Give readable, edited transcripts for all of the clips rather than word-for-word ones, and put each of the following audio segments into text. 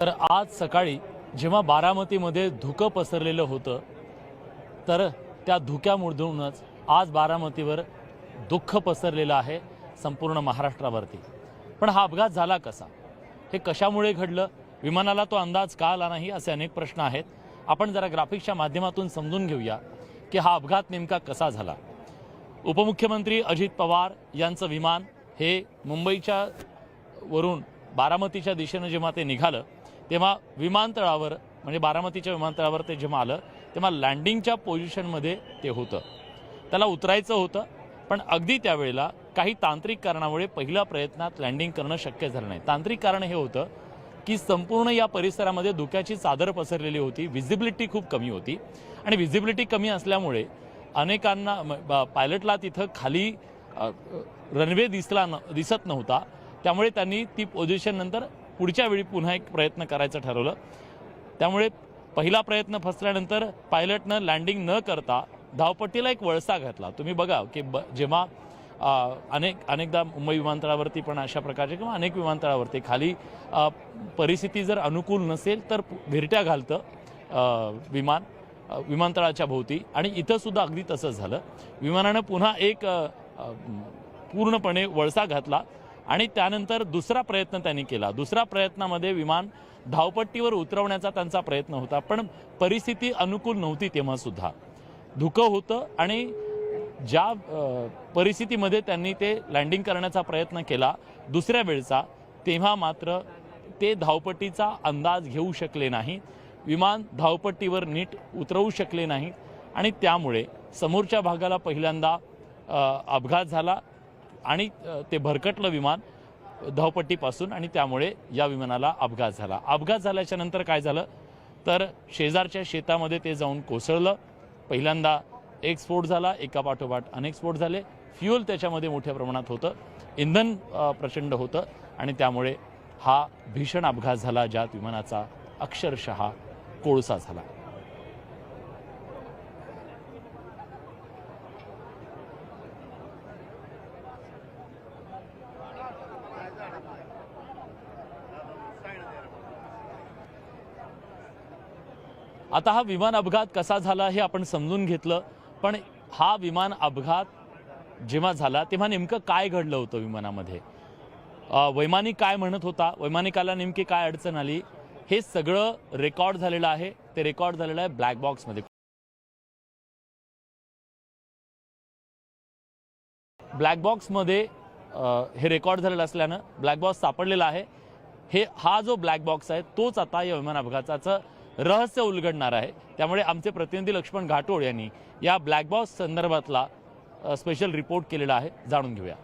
तर आज सकाळी जेव्हा बारामतीमध्ये धुकं पसरलेलं होतं तर त्या धुक्यामधूनच आज बारामतीवर दुःख पसरलेलं आहे संपूर्ण महाराष्ट्रावरती। पण हा अपघात झाला कसा, हे कशामुळे घडलं, विमानाला तो अंदाज का आला नाही, असे अनेक प्रश्न आहेत। आपण जरा ग्राफिक्सच्या माध्यमातून समजून घेऊया की हा अपघात नेमका कसा झाला। उपमुख्यमंत्री अजित पवार यांचं विमान हे मुंबईच्या वरून बारामतीच्या दिशेने जेव्हा ते निघालं तेव्हा विमानतळावर म्हणजे बारामतीच्या विमानतळावर ते जेव्हा आलं तेव्हा लँडिंगच्या पोझिशनमध्ये ते होतं, त्याला उतरायचं होतं। पण अगदी त्यावेळेला काही तांत्रिक कारणामुळे पहिल्या प्रयत्नात लँडिंग करणं शक्य झालं नाही। तांत्रिक कारण हे होतं की संपूर्ण या परिसरामध्ये धुक्याची चादर पसरलेली होती, विजिबिलिटी खूप कमी होती आणि विजिबिलिटी कमी असल्यामुळे अनेकांना पायलटला तिथं खाली रनवे दिसत नव्हता। त्यामुळे त्यांनी ती पोझिशन नंतर पुढच्या वेळी पुन्हा एक प्रयत्न करायचं ठरवलं। त्यामुळे पहिला प्रयत्न फसल्यानंतर पायलटनं लँडिंग न करता धावपट्टीला एक वळसा घातला। तुम्ही बघा की जेव्हा अनेकदा मुंबई विमानतळावरती पण अशा प्रकारचे किंवा अनेक विमानतळावरती खाली परिस्थिती जर अनुकूल नसेल तर भिरट्या घालतं विमानतळाच्या भोवती, आणि इथं सुद्धा अगदी तसंच झालं। विमानानं पुन्हा एक पूर्णपणे वळसा घातला आणि त्यानंतर दुसरा प्रयत्न त्यांनी केला। दुसऱ्या प्रयत्नामध्ये विमान धावपट्टीवर उतरवण्याचा त्यांचा प्रयत्न होता, पण परिस्थिती अनुकूल नव्हती। तेव्हा सुद्धा धुकं होतं आणि ज्या परिस्थितीमध्ये त्यांनी ते लँडिंग करण्याचा प्रयत्न केला दुसऱ्या वेळचा, तेव्हा मात्र ते धावपट्टीचा अंदाज घेऊ शकले नाही, विमान धावपट्टीवर नीट उतरवू शकले नाही आणि त्यामुळे समोरच्या भागाला पहिल्यांदा अपघात झाला आणि ते भरकटलं विमान धावपट्टीपासून आणि त्यामुळे या विमानाला अपघात झाला। अपघात झाल्याच्या नंतर काय झालं तर शेजारच्या शेतामध्ये ते जाऊन कोसळलं। पहिल्यांदा एक स्फोट झाला, एका पाठोपाठ अनेक स्फोट झाले। फ्यूल त्याच्यामध्ये मोठ्या प्रमाणात होतं, इंधन प्रचंड होतं आणि त्यामुळे हा भीषण अपघात झाला, ज्यात विमानाचा अक्षरशः कोळसा झाला। आता हा विमान अपघात कसा झाला हे आपण समजून घेतलं, पण हा विमान अपघात जेव्हा झाला तेव्हा नेमकं काय घडलं होतं विमानामध्ये, वैमानिक काय म्हणत होता, वैमानिकाला नेमकी काय अडचण आली, हे सगळं रेकॉर्ड झालेलं आहे। ते रेकॉर्ड झालेलं आहे ब्लॅक बॉक्समध्ये। ब्लॅक बॉक्समध्ये हे रेकॉर्ड झालेलं असल्यानं ब्लॅक बॉक्स सापडलेला आहे। हा जो ब्लॅक बॉक्स आहे तोच आता या विमान अपघाताचं रहस्य उलगडणार आहे। त्यामुळे आमचे प्रतिनिधी लक्ष्मण घाटोळ यांनी या ब्लॅक बॉक्स संदर्भातला स्पेशल रिपोर्ट केलेला आहे, जाणून घेऊया।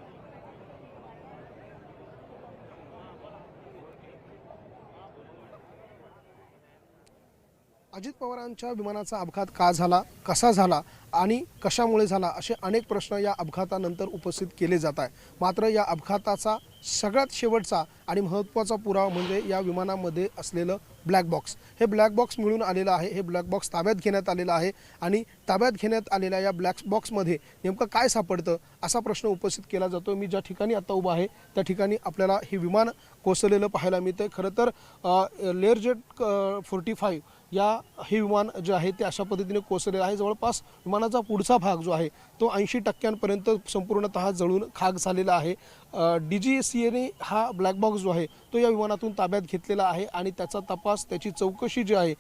अजित पवारांच्या विमानाचा अपघात का झाला, कसा झाला आणि कशामुळे झाला, असे अनेक प्रश्न या अपघातानंतर उपस्थित केले जात आहे। मात्र या अपघाताचा सगळ्यात शेवटचा आणि महत्त्वाचा पुरावा म्हणजे या विमानामध्ये असलेलं ब्लॅक बॉक्स। हे ब्लॅक बॉक्स मिळून आलेलं आहे, हे ब्लॅक बॉक्स ताब्यात घेण्यात आलेलं आहे आणि ताब्यात घेण्यात आलेल्या या ब्लॅक बॉक्समध्ये नेमकं काय सापडतं असा प्रश्न उपस्थित केला जातो। मी ज्या ठिकाणी आता उभा आहे त्या ठिकाणी आपल्याला हे विमान कोसळलेलं पाहायला मिळतं। खरं तर लेअरजेट 45 हे विमान जे आहे ते अशा पद्धतीने कोसळलेलं आहे। जवळपास विमानाचा पुढचा भाग जो आहे तो 80% संपूर्णतः जळून खाक झालेला आहे। DGCAने हा ब्लॅक बॉक्स जो आहे तो या विमानातून ताब्यात घेतलेला आहे आणि त्याचा तपास, त्याची चौकशी जी आहे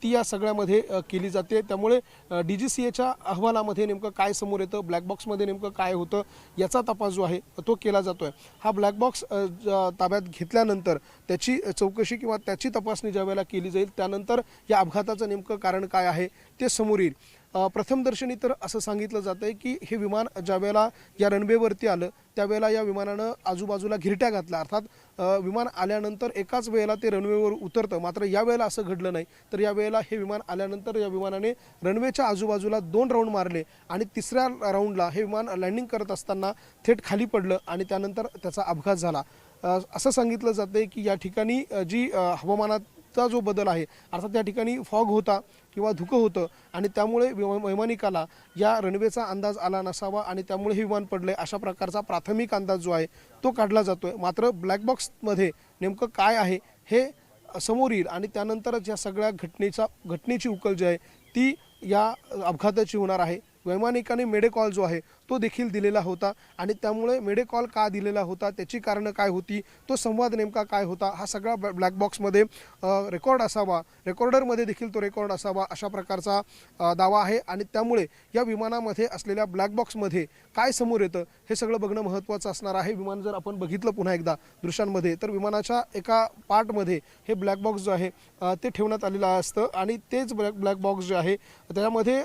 ती या सगळ्यामध्ये केली जाते। त्यामुळे DGCAच्या अहवालामध्ये नेमकं काय समोर येतं, ब्लॅक बॉक्समध्ये नेमकं काय होतं याचा तपास जो आहे तो केला जातोय। हा ब्लॅक बॉक्स ताब्यात घेतल्यानंतर त्याची चौकशी किंवा त्याची तपासणी ज्यावेळेला केली जाईल त्यानंतर या अपघाताचं नेमकं कारण काय आहे ते समोर येईल। प्रथमदर्शनी तर असं सांगितलं जातं आहे की हे विमान ज्यावेळेला या रनवेवरती आलं त्यावेळेला या विमानानं आजूबाजूला घिरट्या घातल्या, अर्थात विमान आल्यानंतर एकाच वेळेला ते रनवेवर उतरतं। मात्र यावेळेला असं घडलं नाही, तर यावेळेला हे विमान आल्यानंतर या विमानाने रनवेच्या आजूबाजूला 2 राऊंड मारले आणि तिसऱ्या राऊंडला हे विमान लँडिंग करत असताना थेट खाली पडलं आणि त्यानंतर त्याचा अपघात झाला। असं सांगितलं जातं की या ठिकाणी जी हवामानाचा जो बदल आहे, अर्थात त्या ठिकाणी फॉग होता किंवा धुकं होतं आणि त्यामुळे वैमानिकाला या रनवेचा अंदाज आला नसावा आणि त्यामुळे हे विमान पडले अशा प्रकारचा प्राथमिक अंदाज जो आहे तो काढला जातोय। मात्र ब्लॅक बॉक्समध्ये नेमकं काय आहे हे समोर येईल आणि त्यानंतरच या सगळ्या घटनेची उकल जी आहे ती या अपघाताची होणार आहे। वैमानिकाने मेडे कॉल जो आहे तो देखील दिलेला होता आणि त्यामुळे मेडे कॉल का दिलेला होता, त्याची कारणं काय होती, तो संवाद नेमका काय होता, हा सगळा ब्लॅक बॉक्समध्ये रेकॉर्ड असावा, रेकॉर्डरमध्ये देखील तो रेकॉर्ड असावा, अशा प्रकारचा दावा आहे। आणि त्यामुळे या विमानामध्ये असलेल्या ब्लॅक बॉक्समध्ये काय समोर येतं हे सगळं बघणं महत्त्वाचं असणार आहे। विमान जर आपण बघितलं पुन्हा एकदा दृश्यांमध्ये तर विमानाच्या एका पार्टमध्ये हे ब्लॅक बॉक्स जो आहे ते ठेवण्यात आलेलं असतं आणि तेच ब्लॅक बॉक्स जे आहे त्याच्यामध्ये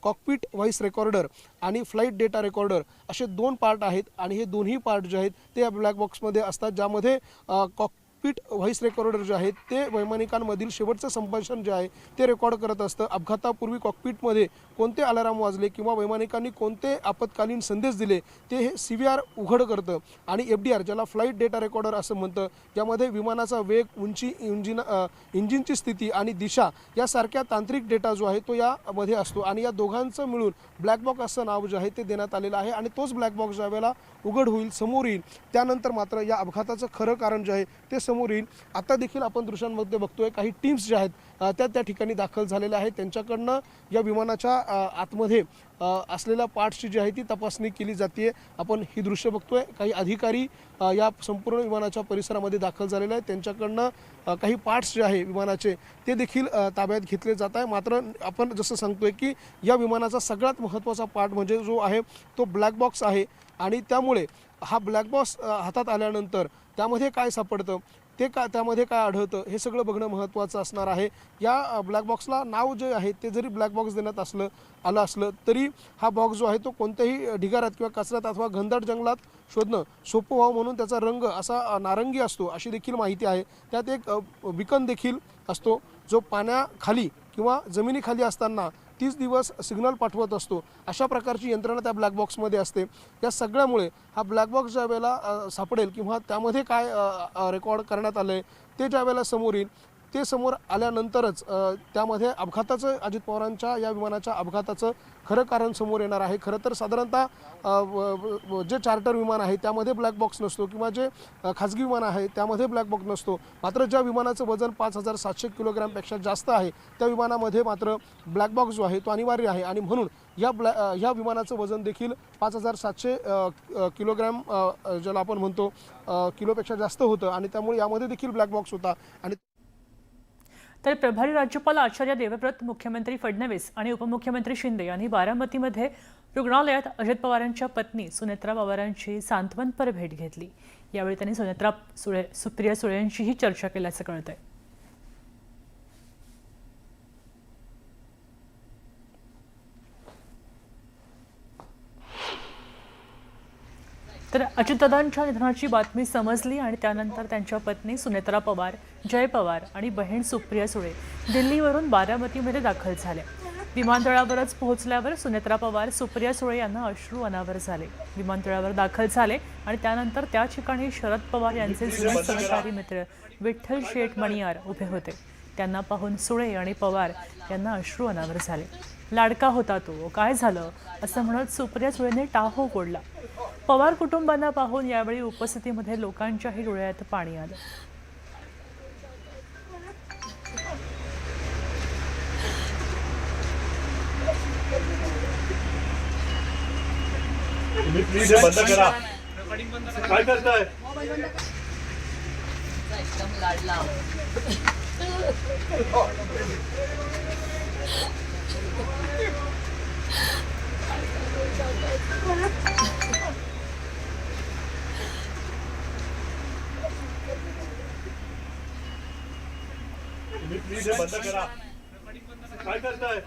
कॉकपिट व्हॉइस रेकॉर्डर आणि फ्लाईट डेटा रेकॉर्डर असे 2 पार्ट आहेत आणि हे दोन्ही पार्ट जे आहेत ते या ब्लॅक बॉक्समध्ये असतात, ज्यामध्ये कॉकपिट व्हॉइस रेकॉर्डर जे आहेत ते वैमानिकांमधील शेवटचं संभाषण जे आहे ते रेकॉर्ड करत असतं। अपघातापूर्वी कॉकपिटमध्ये कोणते अलाराम वाजले किंवा वैमानिकांनी कोणते आपत्कालीन संदेश दिले ते हे CVR उघड करतं आणि FDR ज्याला फ्लाईट डेटा रेकॉर्डर असं म्हणतं, ज्यामध्ये विमानाचा वेग, उंची, इंजिनची स्थिती आणि दिशा यासारख्या तांत्रिक डेटा जो आहे तो यामध्ये असतो आणि या दोघांचं मिळून ब्लॅक बॉक्स असं नाव जे आहे ते देण्यात आलेलं आहे आणि तोच ब्लॅक बॉक्स ज्यावेळेला उघड होईल, समोर येईल, त्यानंतर मात्र या अपघाताचं खरं कारण जे आहे ते समोर येईल। आता देखील आपण दृश्यांमध्ये बघतोय काही टीम्स ज्या आहेत त्या ठिकाणी दाखल झालेल्या आहेत, त्यांच्याकडनं या विमानाच्या आतमध्ये असलेल्या पार्ट्सची जी आहे ती तपासणी केली जाते। आपण ही दृश्य बघतोय, काही अधिकारी या संपूर्ण विमानाच्या परिसरामध्ये दाखल झालेले आहेत, त्यांच्याकडनं काही पार्ट्स जे आहे विमानाचे ते देखील ताब्यात घेतले जात आहे। मात्र आपण जसं सांगतोय की या विमानाचा सगळ्यात महत्त्वाचा पार्ट म्हणजे जो आहे तो ब्लॅक बॉक्स आहे आणि त्यामुळे हा ब्लॅक बॉक्स हातात आल्यानंतर त्यामध्ये काय सापडतं त्यामध्ये काय आढळतं हे सगळं बघणं महत्त्वाचं असणार आहे। या ब्लॅक बॉक्सला नाव जे आहे ते जरी ब्लॅक बॉक्स देण्यात आलं असलं तरी हा बॉक्स जो आहे तो कोणत्याही ढिगाऱ्यात किंवा कचऱ्यात अथवा घनदाट जंगलात शोधणं सोपं व्हावं म्हणून त्याचा रंग असा नारंगी असतो अशी देखील माहिती आहे। त्यात एक बीकन देखील असतो जो पाण्याखाली किंवा जमिनीखाली असताना 30 दिवस सिग्नल पाठवत असतो, अशा प्रकारची यंत्रणा त्या ब्लॅक बॉक्समध्ये असते। या सगळ्यामुळे हा ब्लॅक बॉक्स ज्या वेळेला सापडेल किंवा त्यामध्ये काय रेकॉर्ड करण्यात आलं आहे ते ज्या वेळेला समोर येईल ते समोर आल्यानंतरच त्यामध्ये अपघाताचं, अजित पवारांच्या या विमानाच्या अपघाताचं खरं कारण समोर येणार आहे। खरं तर साधारणतः जे चार्टर विमान आहे त्यामध्ये ब्लॅक बॉक्स नसतो किंवा जे खाजगी विमान आहे त्यामध्ये ब्लॅक बॉक्स नसतो, मात्र ज्या विमानाचं वजन 5700 किलोग्रॅमपेक्षा जास्त आहे त्या विमानामध्ये मात्र ब्लॅक बॉक्स जो आहे तो अनिवार्य आहे आणि म्हणून या विमानाचं वजन देखील 5700 किलोग्रॅम ज्याला आपण म्हणतो किलोपेक्षा जास्त होतं आणि त्यामुळे यामध्ये देखील ब्लॅक बॉक्स होता। आणि तर प्रभारी राज्यपाल आचार्य देवव्रत, मुख्यमंत्री फडणवीस आणि उपमुख्यमंत्री शिंदे यांनी बारामतीमध्ये रुग्णालयात अजित पवारांच्या पत्नी सुनेत्रा पवारांची सांत्वनपर भेट घेतली। यावेळी त्यांनी सुप्रिया सुळेंशीही चर्चा केल्याचं कळतंय। तर अजितदादांच्या निधनाची बातमी समजली आणि त्यानंतर त्यांच्या पत्नी सुनेत्रा पवार, जय पवार आणि बहीण सुप्रिया सुळे दिल्लीवरून बारामतीमध्ये दाखल झाल्या। विमानतळावरच पोहोचल्यावर सुनेत्रा पवार, सुप्रिया सुळे यांना अश्रू अनावर झाले। विमानतळावर दाखल झाले आणि त्यानंतर त्या ठिकाणी शरद पवार यांचे जुने सहकारी मित्र विठ्ठल शेठ मणियार उभे होते। त्यांना पाहून सुळे आणि पवार यांना अश्रू अनावर झाले। लाडका होता तो, काय झालं असं म्हणत सुप्रिया सुळेंनी टाहो फोडला। पवार कुटुंबांना पाहून यावेळी उपस्थितीमध्ये लोकांच्याही डोळ्यात पाणी आलं। प्लीज बंद करा, काय करताय? एकदम लाडला प्लीज बंद करा, काय करताय?